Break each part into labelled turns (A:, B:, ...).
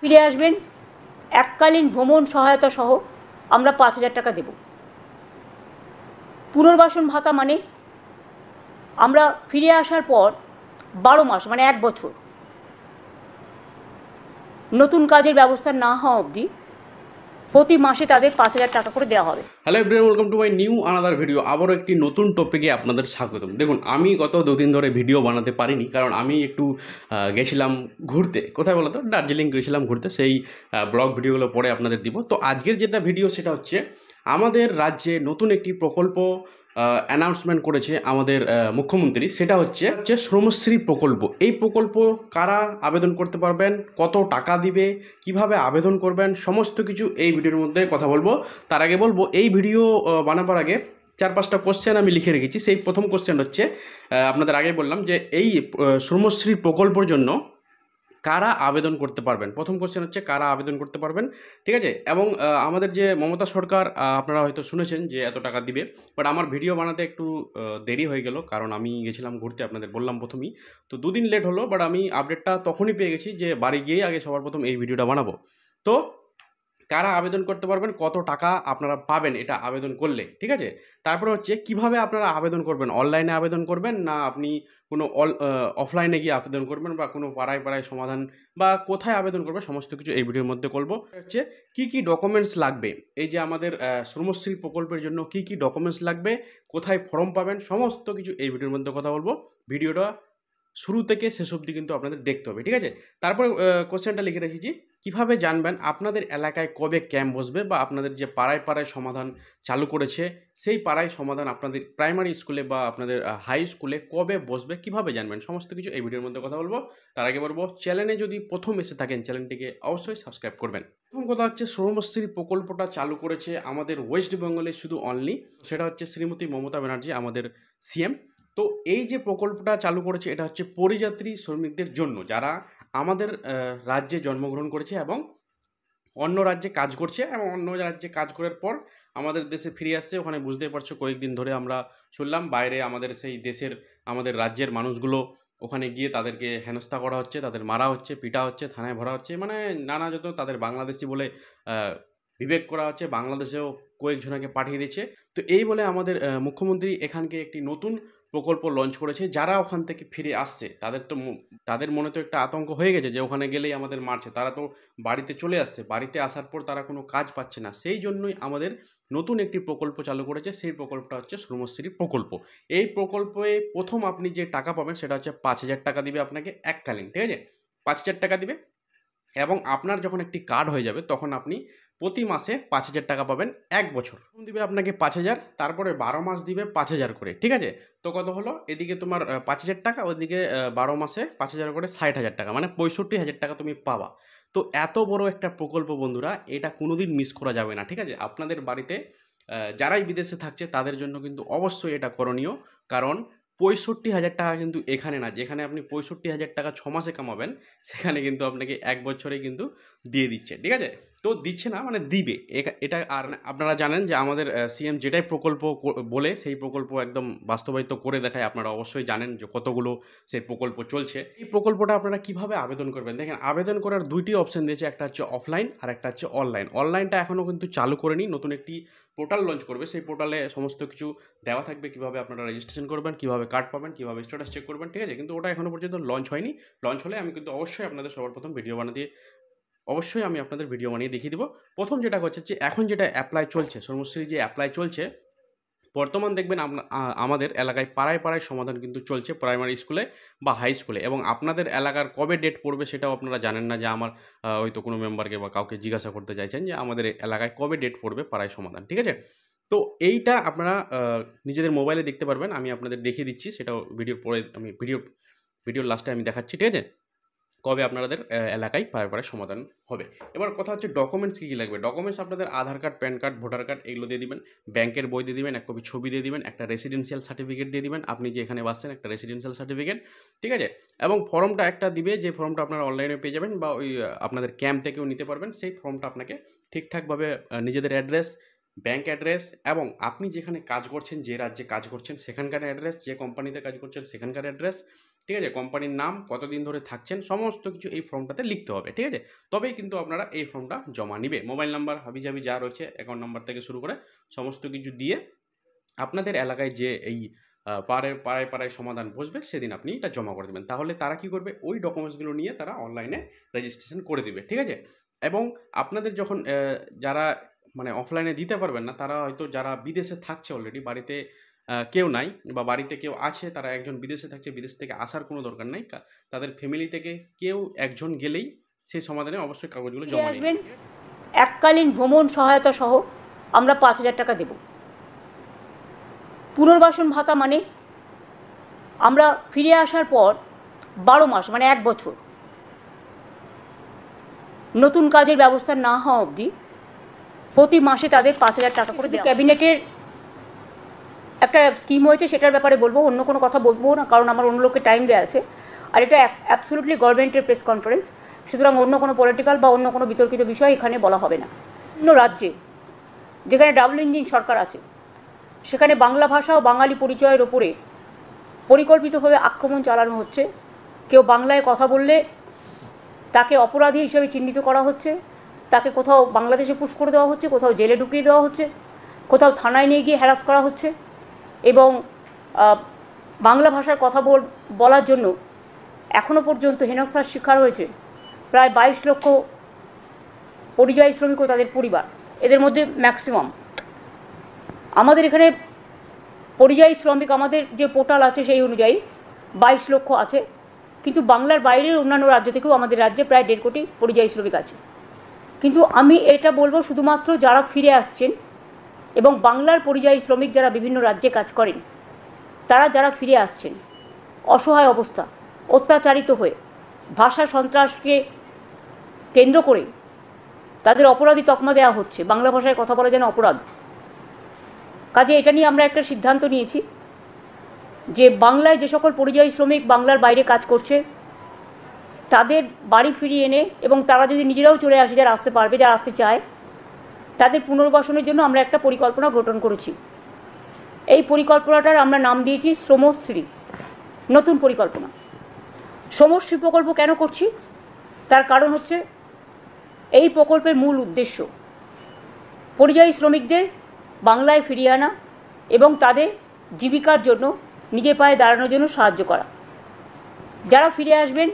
A: ফিরে আসবেন, এককালীন ভ্রমণ সহায়তা সহ আমরা 5,000 টাকা দেব। পুনর্বাসন ভাতা মানে আমরা ফিরে আসার পর 12 মাস মানে 1 বছর নতুন কাজের ব্যবস্থা না হওয়া অবধি প্রতি মাসে তাদের 5,000 টাকা করে দেওয়া হবে।
B: Hello everyone, welcome to my new another video. আবারও একটি নতুন টপিকে আপনাদের স্বাগতম। দেখুন, আমি গত 2 দিন ধরে ভিডিও বানাতে পারিনি, কারণ আমি একটু গেছিলাম ঘুরতে। কোথায় বলো তো? দার্জিলিং গেছিলাম ঘুরতে। সেই ব্লগ ভিডিওগুলো পরে আপনাদের দিব। তো আজকের যেটা ভিডিও সেটা হচ্ছে আমাদের রাজ্যে নতুন একটি প্রকল্প অ্যানাউন্সমেন্ট করেছে আমাদের মুখ্যমন্ত্রী। সেটা হচ্ছে শ্রমশ্রী প্রকল্প। এই প্রকল্প কারা আবেদন করতে পারবেন, কত টাকা দিবে, কিভাবে আবেদন করবেন, সমস্ত কিছু এই ভিডিওর মধ্যে কথা বলবো। তার আগে বলবো, এই ভিডিও বানাবার আগে 4-5টা কোশ্চেন আমি লিখে রেখেছি। সেই প্রথম কোশ্চেন হচ্ছে, আপনাদের আগে বললাম যে এই শ্রমশ্রী প্রকল্পের জন্য কারা আবেদন করতে পারবেন। প্রথম কোশ্চেন হচ্ছে কারা আবেদন করতে পারবেন, ঠিক আছে? এবং আমাদের যে মমতা সরকার, আপনারা হয়তো শুনেছেন যে এত টাকা দিবে, বাট আমার ভিডিও বানাতে একটু দেরি হয়ে গেল, কারণ আমি গেছিলাম ঘুরতে, আপনাদের বললাম প্রথমেই। তো 2 দিন লেট হলো, বাট আমি আপডেটটা তখনই পেয়ে গেছি যে বাড়ি গিয়েই আগে সবার প্রথম এই ভিডিওটা বানাবো। তো কারা আবেদন করতে পারবেন, কত টাকা আপনারা পাবেন এটা আবেদন করলে, ঠিক আছে? তারপরে হচ্ছে কিভাবে আপনারা আবেদন করবেন, অনলাইনে আবেদন করবেন না আপনি কোনো অফলাইনে গিয়ে আবেদন করবেন, বা কোনো পাড়ায় পাড়ায় সমাধান, বা কোথায় আবেদন করবে, সমস্ত কিছু এই ভিডিওর মধ্যে বলবো। হচ্ছে কি কি ডকুমেন্টস লাগবে, এই যে আমাদের শ্রমশ্রী প্রকল্পের জন্য কি কি ডকুমেন্টস লাগবে, কোথায় ফর্ম পাবেন, সমস্ত কিছু এই ভিডিওর মধ্যে কথা বলবো। ভিডিওটা শুরু থেকে শেষ অবধি কিন্তু আপনাদের দেখতে হবে, ঠিক আছে? তারপরে কোশ্চেনটা লিখে রেখেছি, কিভাবে জানবেন আপনাদের এলাকায় কবে ক্যাম্প বসবে, বা আপনাদের যে পাড়ায় পাড়ায় সমাধান চালু করেছে সেই পাড়ায় সমাধান আপনাদের প্রাইমারি স্কুলে বা আপনাদের হাই স্কুলে কবে বসবে, কিভাবে জানবেন, সমস্ত কিছু এই ভিডিওর মধ্যে কথা বলবো। তার আগে বলবো, চ্যানেলে যদি প্রথম এসে থাকেন চ্যানেলটিকে অবশ্যই সাবস্ক্রাইব করবেন। প্রথম কথা হচ্ছে, শ্রমশ্রী প্রকল্পটা চালু করেছে আমাদের ওয়েস্ট বেঙ্গলে শুধু অনলি, সেটা হচ্ছে শ্রীমতী মমতা ব্যানার্জি, আমাদের সিএম। তো এই যে প্রকল্পটা চালু করেছে এটা হচ্ছে পরিযাত্রী শ্রমিকদের জন্য, যারা আমাদের রাজ্যে জন্মগ্রহণ করেছে এবং অন্য রাজ্যে কাজ করছে, এবং অন্য রাজ্যে কাজ করার পর আমাদের দেশে ফিরে আসছে। ওখানে বুঝতেই পারছো, কয়েকদিন ধরে আমরা শুনলাম বাইরে আমাদের সেই দেশের, আমাদের রাজ্যের মানুষগুলো ওখানে গিয়ে তাদেরকে হেনস্থা করা হচ্ছে, তাদের মারা হচ্ছে, পিটা হচ্ছে, থানায় ভরা হচ্ছে, মানে নানা যত তাদের বাংলাদেশি বলে বিবেক করা হচ্ছে। বাংলাদেশেও কয়েকজনকে পাঠিয়ে দিচ্ছে। তো এই বলে আমাদের মুখ্যমন্ত্রী এখানকে একটি নতুন প্রকল্প লঞ্চ করেছে। যারা ওখান থেকে ফিরে আসছে তাদের তো তাদের মনে তো একটা আতঙ্ক হয়ে গেছে যে ওখানে গেলেই আমাদের মারছে, তারা তো বাড়িতে চলে আসছে, বাড়িতে আসার পর তারা কোনো কাজ পাচ্ছে না। সেই জন্যই আমাদের নতুন একটি প্রকল্প চালু করেছে, সেই প্রকল্পটা হচ্ছে শ্রমশ্রী প্রকল্প। এই প্রকল্পে প্রথম আপনি যে টাকা পাবেন সেটা হচ্ছে 5,000 টাকা দিবে আপনাকে এককালীন, ঠিক আছে? 5,000 টাকা দিবে, এবং আপনার যখন একটি কার্ড হয়ে যাবে তখন আপনি প্রতি মাসে 5,000 টাকা পাবেন 1 বছর। প্রথম দিবে আপনাকে 5,000, তারপরে 12 মাস দিবে 5,000 করে, ঠিক আছে? তো কত হলো, এদিকে তোমার 5,000 টাকা, ওইদিকে 12 মাসে 5,000 করে 60,000 টাকা, মানে 65,000 টাকা তুমি পাবা। তো এত বড় একটা প্রকল্প বন্ধুরা, এটা কোনোদিন মিস করা যাবে না, ঠিক আছে? আপনাদের বাড়িতে যারাই বিদেশে থাকছে তাদের জন্য কিন্তু অবশ্যই এটা করণীয়, কারণ 65,000 টাকা কিন্তু এখানে না, যেখানে আপনি 65,000 টাকা 6 মাসে কামাবেন, সেখানে কিন্তু আপনাকে 1 বছরে কিন্তু দিয়ে দিচ্ছে, ঠিক আছে? তো দিচ্ছে না মানে দিবে, এটা। আর আপনারা জানেন যে আমাদের সিএম যেটাই প্রকল্প বলে সেই প্রকল্প একদম বাস্তবায়িত করে দেখায়। আপনারা অবশ্যই জানেন যে কতগুলো সেই প্রকল্প চলছে। এই প্রকল্পটা আপনারা কিভাবে আবেদন করবেন, দেখেন আবেদন করার 2টি অপশন দিয়েছে, একটা হচ্ছে অফলাইন আর একটা হচ্ছে অনলাইন। অনলাইনটা এখনও কিন্তু চালু করেনি, নতুন একটি পোর্টাল লঞ্চ করবে। সেই পোর্টালে সমস্ত কিছু দেওয়া থাকবে, কিভাবে আপনারা রেজিস্ট্রেশন করবেন, কিভাবে কার্ড পাবেন, কিভাবে স্ট্যাটাস চেক করবেন, ঠিক আছে? কিন্তু ওটা এখনো পর্যন্ত লঞ্চ হয়নি। লঞ্চ হলে আমি কিন্তু অবশ্যই আপনাদের সবার প্রথম ভিডিও বানিয়ে অবশ্যই আমি আপনাদের ভিডিও বানিয়ে দেখিয়ে দিব। প্রথম যেটা হচ্ছে যে এখন যেটা অ্যাপ্লাই চলছে, শ্রমশ্রী যে অ্যাপ্লাই চলছে, বর্তমান দেখবেন আমাদের এলাকায় পাড়ায় পাড়ায় সমাধান কিন্তু চলছে, প্রাইমারি স্কুলে বা হাই স্কুলে। এবং আপনাদের এলাকার কবে ডেট পড়বে সেটাও আপনারা জানেন না, যে আমার হয়তো কোনো মেম্বারকে বা কাউকে জিজ্ঞাসা করতে চাইছেন যে আমাদের এলাকায় কবে ডেট পড়বে পাড়ায় সমাধান, ঠিক আছে? তো এইটা আপনারা নিজেদের মোবাইলে দেখতে পারবেন, আমি আপনাদের দেখিয়ে দিচ্ছি, সেটাও ভিডিওর পরে আমি ভিডিওর লাস্টে আমি দেখাচ্ছি, ঠিক আছে? কবে আপনাদের এলাকায় পাড়ায় পাড়ায় সমাধান হবে। এবার কথা হচ্ছে ডকুমেন্টস কী কী লাগবে। ডকুমেন্টস আপনাদের Aadhaar card, PAN card, voter card, এগুলো দিয়ে দিবেন। ব্যাংকের বই দিয়ে দিবেন, 1 কপি ছবি দিয়ে দিবেন, একটা রেসিডেন্সিয়াল সার্টিফিকেট দিয়ে দিবেন, আপনি যে এখানে বাসছেন একটা রেসিডেন্সিয়াল সার্টিফিকেট, ঠিক আছে? এবং ফর্মটা একটা দিবে, যে ফর্মটা আপনারা অনলাইনে পেয়ে যাবেন, বা ওই আপনাদের ক্যাম্প থেকেও নিতে পারবেন। সেই ফর্মটা আপনাকে ঠিকঠাকভাবে নিজেদের অ্যাড্রেস, ব্যাংক অ্যাড্রেস, এবং আপনি যেখানে কাজ করছেন, যে রাজ্যে কাজ করছেন সেখানকার অ্যাড্রেস, যে কোম্পানিতে কাজ করছেন সেখানকার অ্যাড্রেস, ঠিক আছে, কোম্পানির নাম, কতদিন ধরে থাকছেন, সমস্ত কিছু এই ফর্মটাতে লিখতে হবে। ঠিক আছে, তবেই কিন্তু আপনারা এই ফর্মটা জমা নিবে। মোবাইল নাম্বার হাবিজাবি যা রয়েছে, অ্যাকাউন্ট নাম্বার থেকে শুরু করে সমস্ত কিছু দিয়ে আপনাদের এলাকায় যে এই পাড়ায় পাড়ায় সমাধান বসবে সেদিন আপনি এটা জমা করে দেবেন। তাহলে তারা কি করবে, ওই ডকুমেন্টসগুলো নিয়ে তারা অনলাইনে রেজিস্ট্রেশন করে দিবে। ঠিক আছে, এবং আপনাদের যখন যারা মানে অফলাইনে দিতে পারবেন না, তারা হয়তো যারা বিদেশে থাকছে অলরেডি, বাড়িতে কেউ নাই বা বাড়িতে কেউ আছে, তারা একজন বিদেশে থাকছে, বিদেশ থেকে আসার কোনো দরকার নাই, তাদের ফ্যামিলি থেকে কেউ একজন গেলেই সেই সমাধানে অবশ্যই কাগজগুলো
A: ফিরে
B: জমা
A: আসবেন।
B: নেবেন।
A: এককালীন ভ্রমণ সহায়তা সহ আমরা 5,000 টাকা দেব। পুনর্বাসন ভাতা মানে আমরা ফিরে আসার পর 12 মাস মানে 1 বছর নতুন কাজের ব্যবস্থা না হওয়া অবধি প্রতি মাসে তাদের 5,000 টাকা করে দেওয়া। ক্যাবিনেটের একটা স্কিম হয়েছে, সেটার ব্যাপারে বলবো, অন্য কোনো কথা বলবো না, কারণ আমার অন্য লোককে টাইম দেওয়া আছে। আর এটা অ্যাবসলিউটলি গভর্নমেন্টের প্রেস কনফারেন্স, সুতরাং অন্য কোনো পলিটিক্যাল বা অন্য কোনো বিতর্কিত বিষয় এখানে বলা হবে না। অন্য রাজ্যে যেখানে ডাবল ইঞ্জিন সরকার আছে, সেখানে বাংলা ভাষা ও বাঙালি পরিচয়ের ওপরে পরিকল্পিতভাবে আক্রমণ চালানো হচ্ছে। কেউ বাংলায় কথা বললে তাকে অপরাধী হিসেবে চিহ্নিত করা হচ্ছে, তাকে কোথাও বাংলাদেশে পুশ করে দেওয়া হচ্ছে, কোথাও জেলে ঢুকিয়ে দেওয়া হচ্ছে, কোথাও থানায় নিয়ে গিয়ে হ্যারাস করা হচ্ছে। এবং বাংলা ভাষার কথা বলার জন্য এখনও পর্যন্ত হেনস্থার শিকার হয়েছে প্রায় 22 লক্ষ পরিযায়ী শ্রমিক ও তাদের পরিবার। এদের মধ্যে ম্যাক্সিমাম আমাদের এখানে পরিযায়ী শ্রমিক, আমাদের যে পোর্টাল আছে সেই অনুযায়ী 22 লক্ষ আছে, কিন্তু বাংলার বাইরের অন্যান্য রাজ্য থেকেও আমাদের রাজ্যে প্রায় 1.5 কোটি পরিযায়ী শ্রমিক আছে। কিন্তু আমি এটা বলবো, শুধুমাত্র যারা ফিরে আসছেন এবং বাংলার পরিযায়ী শ্রমিক যারা বিভিন্ন রাজ্যে কাজ করেন, তারা যারা ফিরে আসছেন অসহায় অবস্থা, অত্যাচারিত হয়ে, ভাষা সন্ত্রাসকে কেন্দ্র করে তাদের অপরাধী তকমা দেওয়া হচ্ছে, বাংলা ভাষায় কথা বলা যেন অপরাধ। কাজে এটা নিয়ে আমরা একটা সিদ্ধান্ত নিয়েছি যে বাংলায় যে সকল পরিযায়ী শ্রমিক বাংলার বাইরে কাজ করছে তাদের বাড়ি ফিরিয়ে এনে, এবং তারা যদি নিজেরাও চলে আসে, যারা আসতে পারবে, যারা আসতে চায়, তাদের পুনর্বাসনের জন্য আমরা একটা পরিকল্পনা গঠন করেছি। এই পরিকল্পনাটার আমরা নাম দিয়েছি শ্রমশ্রী, নতুন পরিকল্পনা। শ্রমশ্রী প্রকল্প কেন করছি, তার কারণ হচ্ছে এই প্রকল্পের মূল উদ্দেশ্য পরিযায়ী শ্রমিকদের বাংলায় ফিরিয়ে আনা এবং তাদের জীবিকার জন্য, নিজের পায়ে দাঁড়ানোর জন্য সাহায্য করা। যারা ফিরে আসবেন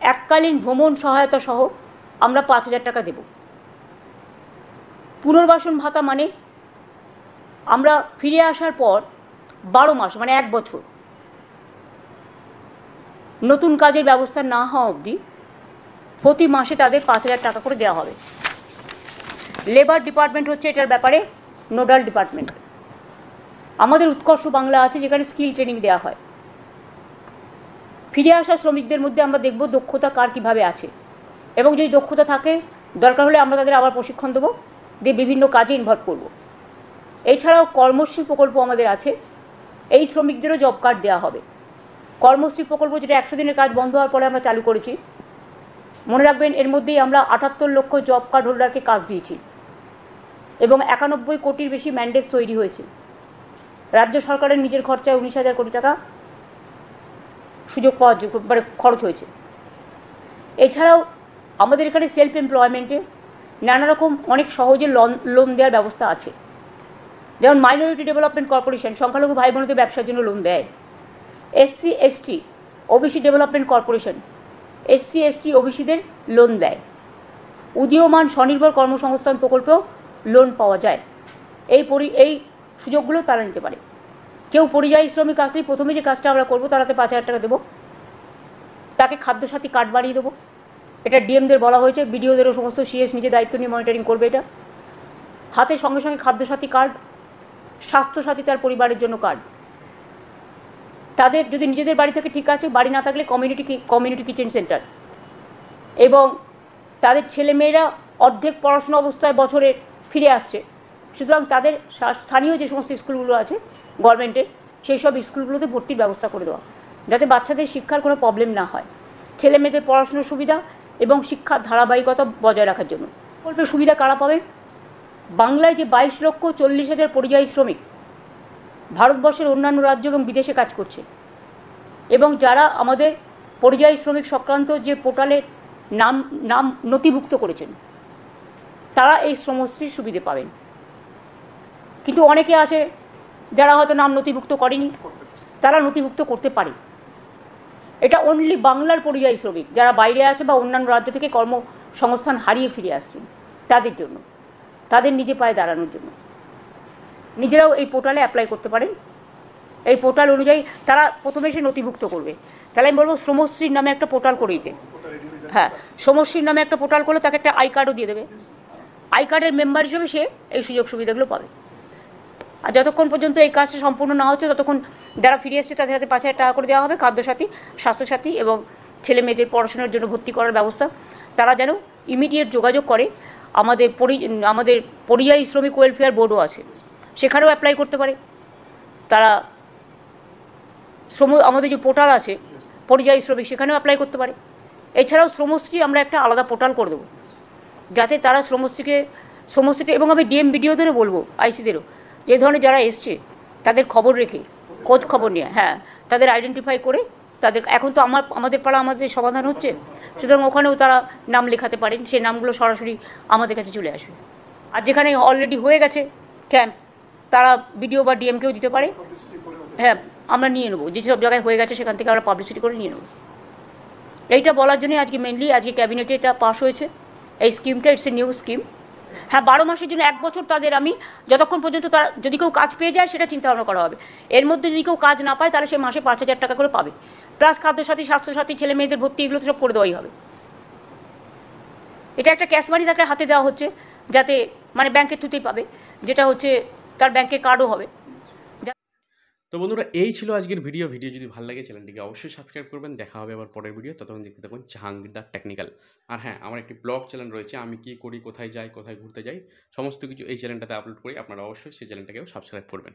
A: এককালীন ভ্রমণ সহায়তা সহ আমরা 5,000 টাকা দেব। পুনর্বাসন ভাতা মানে আমরা ফিরে আসার পর 12 মাস মানে 1 বছর নতুন কাজের ব্যবস্থা না হওয়া অবধি প্রতি মাসে তাদের 5,000 টাকা করে দেওয়া হবে। লেবার ডিপার্টমেন্ট হচ্ছে এটার ব্যাপারে নোডাল ডিপার্টমেন্ট। আমাদের উৎকর্ষ বাংলা আছে, যেখানে স্কিল ট্রেনিং দেওয়া হয়। ফিরে আসা শ্রমিকদের মধ্যে আমরা দেখব দক্ষতা কার কীভাবে আছে, এবং যদি দক্ষতা থাকে দরকার হলে আমরা তাদের আবার প্রশিক্ষণ দেবো, দিয়ে বিভিন্ন কাজে ইনভলভ করব। এছাড়াও কর্মশ্রী প্রকল্প আমাদের আছে, এই শ্রমিকদেরও জব কার্ড দেওয়া হবে। কর্মশ্রী প্রকল্প যেটা 100 দিনের কাজ বন্ধ হওয়ার পরে আমরা চালু করেছি, মনে রাখবেন এর মধ্যেই আমরা 78 লক্ষ জব কার্ড হোল্ডারকে কাজ দিয়েছি এবং 91 কোটির বেশি ম্যান্ডেট তৈরি হয়েছে। রাজ্য সরকারের নিজের খরচায় 19,000 কোটি টাকা সুযোগ পাওয়ার মানে খরচ হয়েছে। এছাড়াও আমাদের এখানে সেলফ এমপ্লয়মেন্টে নানা রকম অনেক সহজে লোন দেওয়ার ব্যবস্থা আছে। যেমন মাইনরিটি ডেভেলপমেন্ট কর্পোরেশন সংখ্যালঘু ভাই বোনদের ব্যবসার জন্য লোন দেয়। SC ST OBC development corporation SC ST ওবিসিদের লোন দেয়। উদীয়মান স্বনির্ভর কর্মসংস্থান প্রকল্পেও লোন পাওয়া যায়। এই সুযোগগুলো তারা নিতে পারে। কেউ পরিযায়ী শ্রমিক আসলেই প্রথমে যে কাজটা আমরা করবো, তারাতে 5,000 টাকা দেবো, তাকে খাদ্যসাথী কার্ড বানিয়ে দেবো। এটা ডিএমদের বলা হয়েছে, বিডিওদেরও সমস্ত CS নিজে দায়িত্ব নিয়ে মনিটরিং করবে। এটা হাতে সঙ্গে সঙ্গে খাদ্যসাথী কার্ড, স্বাস্থ্যসাথী তার পরিবারের জন্য কার্ড। তাদের যদি নিজেদের বাড়ি থেকে ঠিক আছে, বাড়ি না থাকলে কমিউনিটি কিচেন সেন্টার। এবং তাদের ছেলেমেয়েরা অর্ধেক পড়াশোনা অবস্থায় বছরে ফিরে আসছে, সুতরাং তাদের স্থানীয় যে সমস্ত স্কুলগুলো আছে গভর্নমেন্টের, সেই সব স্কুলগুলোতে ভর্তির ব্যবস্থা করে দেওয়া, যাতে বাচ্চাদের শিক্ষার কোনো প্রবলেম না হয়, ছেলে মেয়েদের পড়াশোনার সুবিধা এবং শিক্ষার ধারাবাহিকতা বজায় রাখার জন্য। প্রকল্পের সুবিধা কারা পাবেন? বাংলায় যে 22,40,000 পরিযায়ী শ্রমিক ভারতবর্ষের অন্যান্য রাজ্য এবং বিদেশে কাজ করছে, এবং যারা আমাদের পরিযায়ী শ্রমিক সংক্রান্ত যে পোর্টালে নাম নাম নথিভুক্ত করেছেন তারা এই শ্রমশ্রীর সুবিধে পাবেন। কিন্তু অনেকে আছে যারা হয়তো নাম নথিভুক্ত করেনি, তারা নথিভুক্ত করতে পারে। এটা অনলি বাংলার পরিযায়ী শ্রমিক যারা বাইরে আছে বা অন্যান্য রাজ্য থেকে কর্মসংস্থান হারিয়ে ফিরে আসছেন তাদের জন্য, তাদের নিজে পায়ে দাঁড়ানোর জন্য নিজেরাও এই পোর্টালে অ্যাপ্লাই করতে পারেন। এই পোর্টাল অনুযায়ী তারা প্রথমে এসে নথিভুক্ত করবে। তাহলে আমি বলবো শ্রমশ্রীর নামে একটা পোর্টাল করে দিতে। হ্যাঁ, শ্রমশ্রীর নামে একটা পোর্টাল করলে তাকে একটা আই কার্ডও দিয়ে দেবে। আই কার্ডের মেম্বার হিসেবে সে এই সুযোগ সুবিধাগুলো পাবে। আর যতক্ষণ পর্যন্ত এই কাজটা সম্পূর্ণ না হচ্ছে ততক্ষণ যারা ফিরে এসছে তাদের হাতে 5,000 টাকা করে দেওয়া হবে, খাদ্যসাথী, স্বাস্থ্যসাথী এবং ছেলে মেয়েদের পড়াশোনার জন্য ভর্তি করার ব্যবস্থা। তারা যেন ইমিডিয়েট যোগাযোগ করে। আমাদের পরিযায়ী শ্রমিক ওয়েলফেয়ার বোর্ডও আছে, সেখানেও অ্যাপ্লাই করতে পারে তারা। আমাদের যে পোর্টাল আছে পরিযায়ী শ্রমিক, সেখানেও অ্যাপ্লাই করতে পারে। এছাড়াও শ্রমশ্রী আমরা একটা আলাদা পোর্টাল করে দেবো যাতে তারা শ্রমশ্রীকে এবং আমি ডিএম বিডিওদেরও বলবো, আইসিদেরও, যে ধরনের যারা এসছে তাদের খবর রেখে খোঁজ খবর নিয়ে, হ্যাঁ, তাদের আইডেন্টিফাই করে তাদের এখন তো আমাদের পাড়া আমাদের সমাধান হচ্ছে, সুতরাং ওখানেও তারা নাম লেখাতে পারেন। সেই নামগুলো সরাসরি আমাদের কাছে চলে আসবে। আর যেখানে অলরেডি হয়ে গেছে ক্যাম্প, তারা বিডিও বা ডিএমকেও দিতে পারে। হ্যাঁ, আমরা নিয়ে নেবো, যেসব জায়গায় হয়ে গেছে সেখান থেকে আমরা পাবলিসিটি করে নিয়ে নেবো। এইটা বলার জন্যই আজকে মেনলি আজকে ক্যাবিনেটে এটা পাস হয়েছে এই স্কিমটা। It's a new scheme. হ্যাঁ, 12 মাসের জন্য 1 বছর তাদের আমি যতক্ষণ পর্যন্ত তারা যদি কেউ কাজ পেয়ে যায় সেটা চিন্তা ভাবনা করা হবে। এর মধ্যে যদি কেউ কাজ না পায় তাহলে সে মাসে 5,000 টাকা করে পাবে, প্লাস খাদ্যসাথী, স্বাস্থ্যসাথী, ছেলে মেয়েদের ভর্তি, এগুলো তো সব করে দেওয়াই হবে। এটা একটা ক্যাশ মানি তাকে হাতে দেওয়া হচ্ছে, যাতে মানে ব্যাংকের থ্রুতেই পাবে, যেটা হচ্ছে তার ব্যাংকের কার্ডও হবে।
B: তো বন্ধুরা, এই ছিল আজকের ভিডিও যদি ভালো লাগে চ্যানেলটিকে অবশ্যই সাবস্ক্রাইব করবেন। দেখা হবে আবার পরের ভিডিও, ততক্ষণ দেখতে থাকুন জাহাঙ্গীর দা টেকনিক্যাল। আর হ্যাঁ, আমার একটি ব্লগ চ্যানেল রয়েছে, আমি কী করি, কোথায় যাই, কোথায় ঘুরতে যাই, সমস্ত কিছু এই চ্যানেলটাতে আপলোড করি। আপনারা অবশ্যই সেই চ্যানেলটাকেও সাবস্ক্রাইব করবেন।